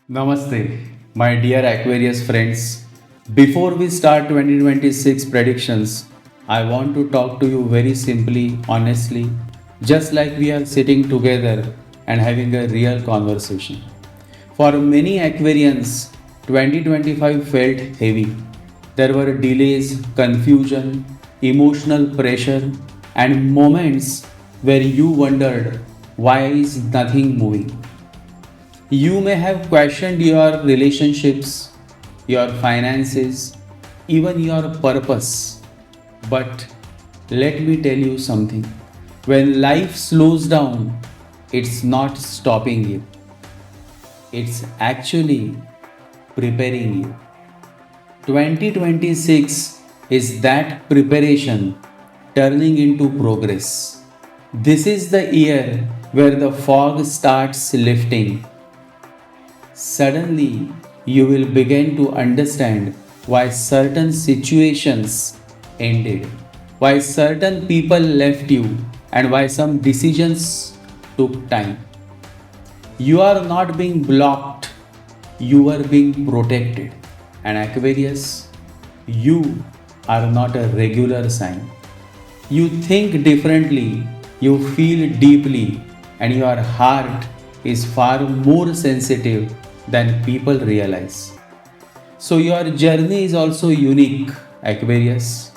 Namaste, my dear Aquarius friends. Before we start 2026 predictions, I want to talk to you very simply, honestly, just like we are sitting together and having a real conversation. For many Aquarians, 2025 felt heavy. There were delays, confusion, emotional pressure, and moments where you wondered why is nothing moving. You may have questioned your relationships, your finances, even your purpose. But let me tell you something. When life slows down, it's not stopping you, it's actually preparing you. 2026 is that preparation turning into progress. This is the year where the fog starts lifting. Suddenly, you will begin to understand why certain situations ended, why certain people left you, and why some decisions took time. You are not being blocked, you are being protected. And Aquarius, you are not a regular sign. You think differently, you feel deeply, and your heart is far more sensitive than people realize. So, your journey is also unique, Aquarius.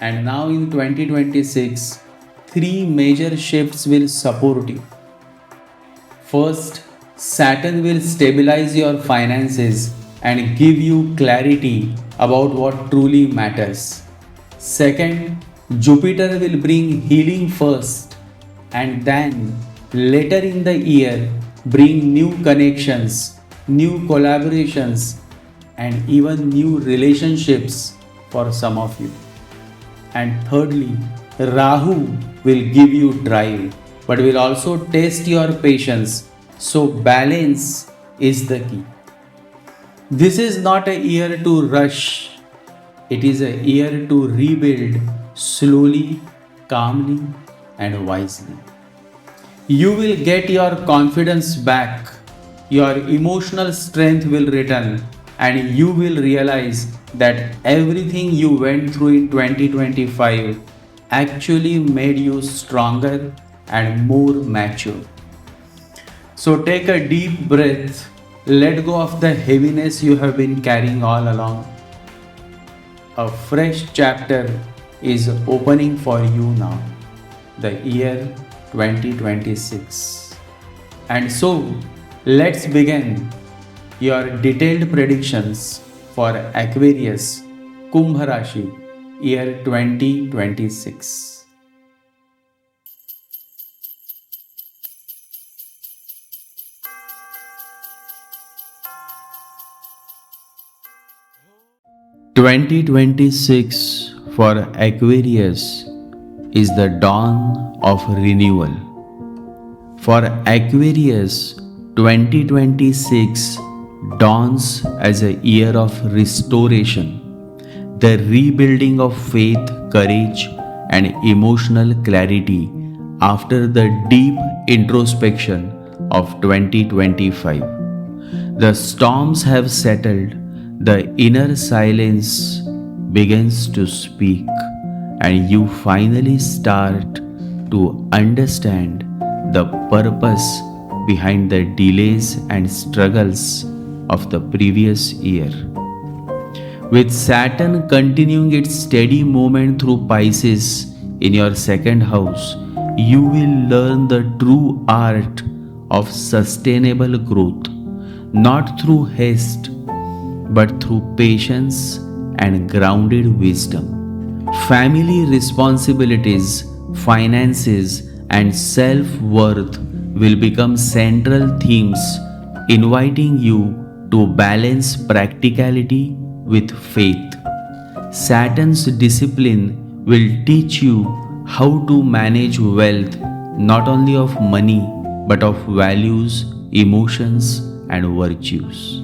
And now in 2026, three major shifts will support you. First, Saturn will stabilize your finances and give you clarity about what truly matters. Second, Jupiter will bring healing first and then later in the year bring new connections, new collaborations, and even new relationships for some of you. And thirdly, Rahu will give you drive but will also test your patience. So, balance is the key. This is not a year to rush, it is a year to rebuild slowly, calmly, and wisely. You will get your confidence back, your emotional strength will return, and you will realize that everything you went through in 2025 actually made you stronger and more mature. So take a deep breath, let go of the heaviness you have been carrying all along. A fresh chapter is opening for you now, the year 2026. And so, let's begin your detailed predictions for Aquarius Kumbha Rashi year 2026. 2026 for Aquarius is the dawn of renewal. For Aquarius, 2026 dawns as a year of restoration, the rebuilding of faith, courage, and emotional clarity after the deep introspection of 2025. The storms have settled, the inner silence begins to speak, and you finally start to understand the purpose behind the delays and struggles of the previous year. With Saturn continuing its steady movement through Pisces in your second house, you will learn the true art of sustainable growth, not through haste, but through patience and grounded wisdom. Family responsibilities, finances, and self-worth will become central themes, inviting you to balance practicality with faith. Saturn's discipline will teach you how to manage wealth, not only of money, but of values, emotions, and virtues.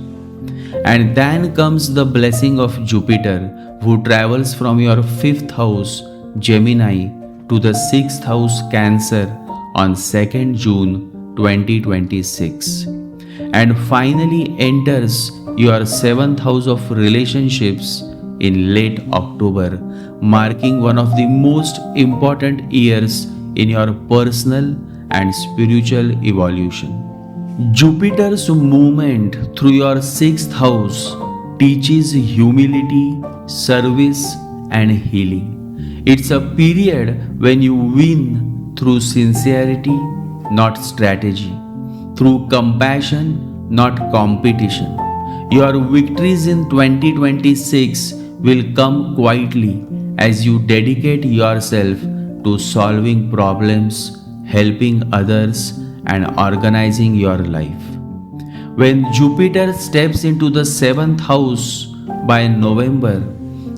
And then comes the blessing of Jupiter, who travels from your 5th house, Gemini, to the 6th house, Cancer, on 2nd June 2026. and finally enters your 7th house of relationships in late October, marking one of the most important years in your personal and spiritual evolution. Jupiter's movement through your 6th house teaches humility, service, and healing. It's a period when you win through sincerity, not strategy, through compassion, not competition. Your victories in 2026 will come quietly as you dedicate yourself to solving problems, helping others, and organizing your life. When Jupiter steps into the 7th house by November,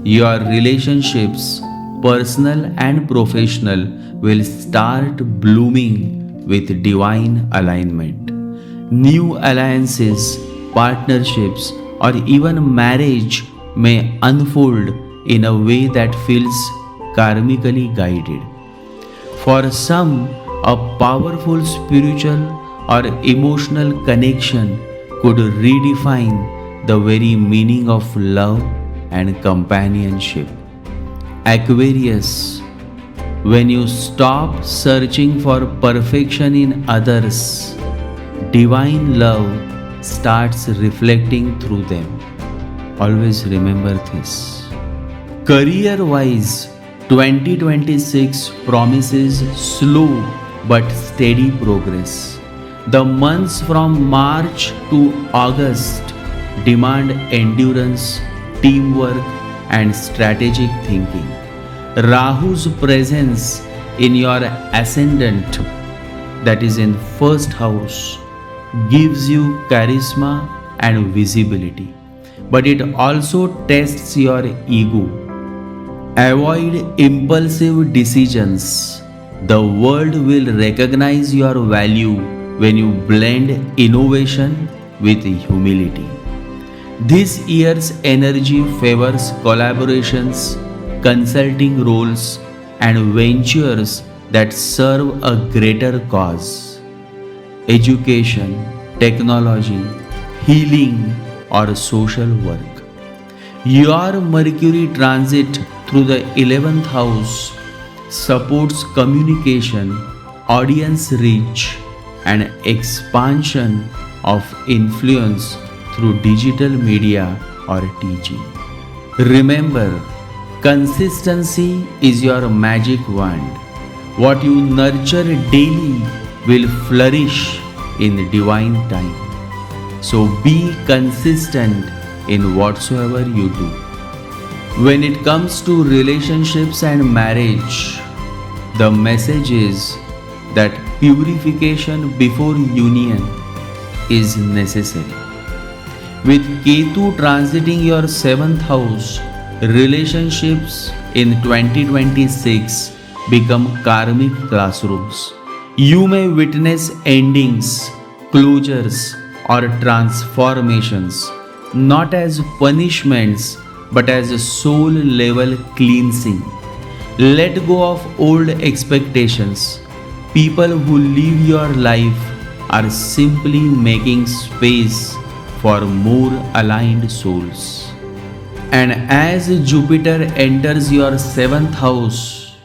your relationships, personal and professional, will start blooming with divine alignment. New alliances, partnerships, or even marriage may unfold in a way that feels karmically guided. For some, a powerful spiritual or emotional connection could redefine the very meaning of love and companionship. Aquarius, when you stop searching for perfection in others, divine love starts reflecting through them. Always remember this. Career-wise, 2026 promises slow but steady progress. The months from March to August demand endurance, teamwork, and strategic thinking. Rahu's presence in your ascendant, that is in 1st house, gives you charisma and visibility, but it also tests your ego. Avoid impulsive decisions. The world will recognize your value when you blend innovation with humility. This year's energy favors collaborations, consulting roles, and ventures that serve a greater cause. Education, technology, healing, or social work. Your Mercury transit through the 11th house supports communication, audience reach, and expansion of influence through digital media or teaching. Remember, consistency is your magic wand. What you nurture daily will flourish in divine time. So be consistent in whatsoever you do. When it comes to relationships and marriage, the message is that purification before union is necessary. With Ketu transiting your 7th house, relationships in 2026 become karmic classrooms. You may witness endings, closures, or transformations, not as punishments but as a soul level cleansing. Let go of old expectations. People who live your life are simply making space for more aligned souls. And as Jupiter enters your 7th house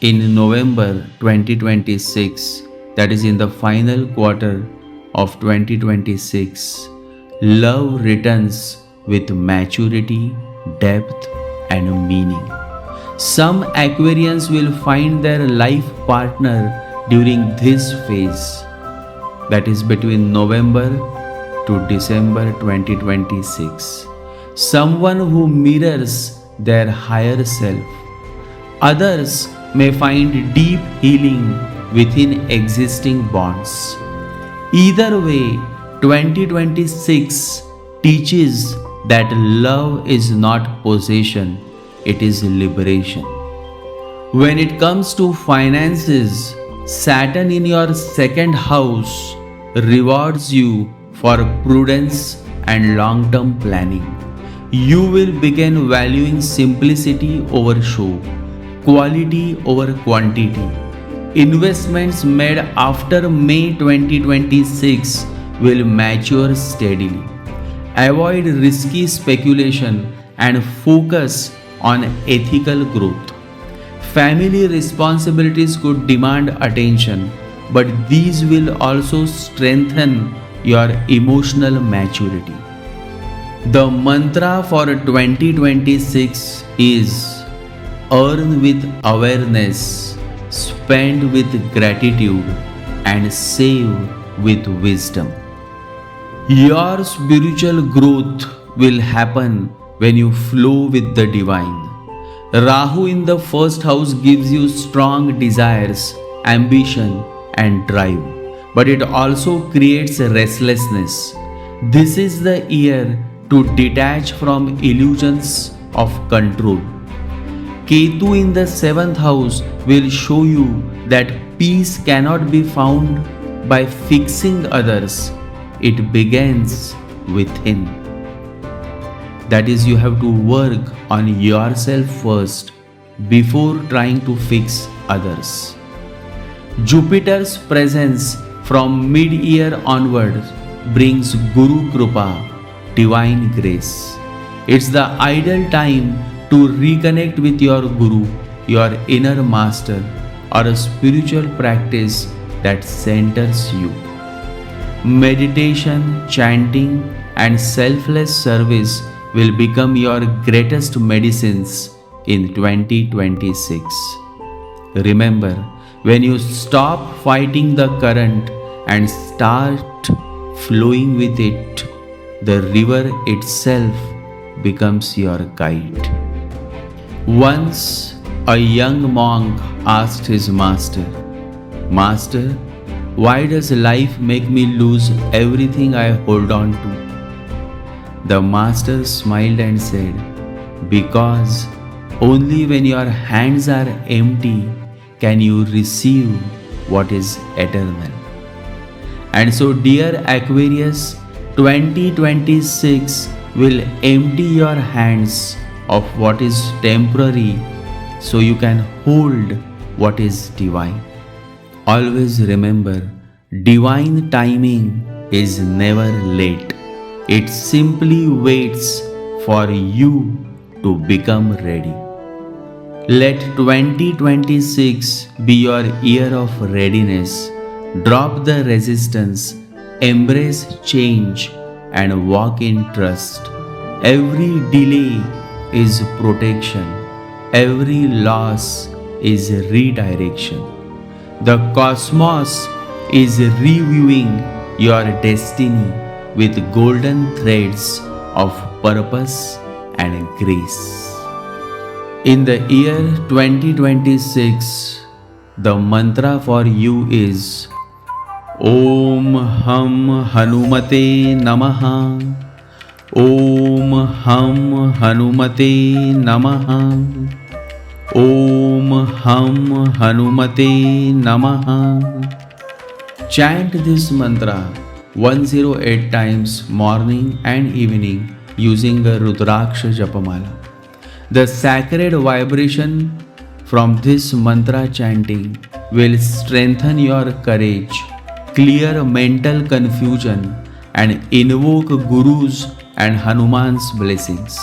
in November 2026, that is in the final quarter of 2026, love returns with maturity, depth, and meaning. Some Aquarians will find their life partner during this phase, that is between November to December 2026. Someone who mirrors their higher self. Others may find deep healing within existing bonds. Either way, 2026 teaches that love is not possession, it is liberation. When it comes to finances, Saturn in your 2nd house rewards you for prudence and long-term planning. You will begin valuing simplicity over show, quality over quantity. Investments made after May 2026 will mature steadily. Avoid risky speculation and focus on ethical growth. Family responsibilities could demand attention, but these will also strengthen your emotional maturity. The mantra for 2026 is earn with awareness, spend with gratitude, and save with wisdom. Your spiritual growth will happen when you flow with the divine. Rahu in the first house gives you strong desires, ambition, and drive, but it also creates restlessness. This is the year to detach from illusions of control. Ketu in the seventh house will show you that peace cannot be found by fixing others, it begins within. That is, you have to work on yourself first before trying to fix others. Jupiter's presence from mid-year onwards brings Guru Krupa, divine grace. It's the ideal time to reconnect with your Guru, your inner master, or a spiritual practice that centers you. Meditation, chanting, and selfless service will become your greatest medicines in 2026. Remember, when you stop fighting the current and start flowing with it, the river itself becomes your guide. Once a young monk asked his master, "Master, why does life make me lose everything I hold on to?" The master smiled and said, "Because only when your hands are empty can you receive what is eternal." And so, dear Aquarius, 2026 will empty your hands of what is temporary so you can hold what is divine. Always remember, divine timing is never late. It simply waits for you to become ready. Let 2026 be your year of readiness. Drop the resistance, embrace change, and walk in trust. Every delay is protection. Every loss is redirection. The cosmos is reviewing your destiny with golden threads of purpose and grace. In the year 2026, the mantra for you is Om Ham Hanumate Namaha. Om Ham Hanumate Namaha. Om Ham Hanumate Namaha. Chant this mantra 108 times morning and evening using a Rudraksha Japamala. The sacred vibration from this mantra chanting will strengthen your courage, clear mental confusion, and invoke Guru's and Hanuman's blessings,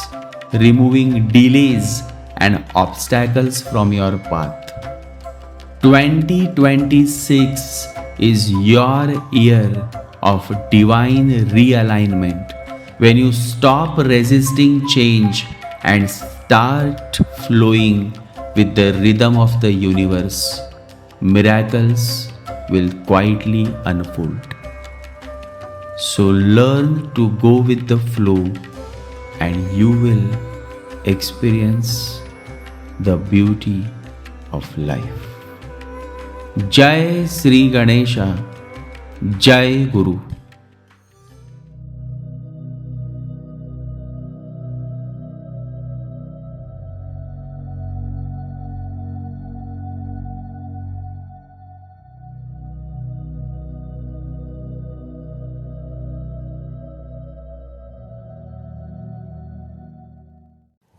removing delays and obstacles from your path. 2026 is your year of divine realignment, when you stop resisting change and start flowing with the rhythm of the universe. Miracles will quietly unfold. So learn to go with the flow and you will experience the beauty of life. Jai Sri Ganesha, Jai Guru.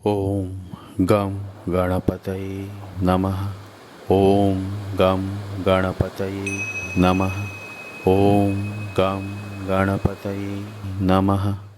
Om Gam Ganapataye Namaha. Om Gam Ganapataye Namaha. Om Gam ગણપતયે નમઃ.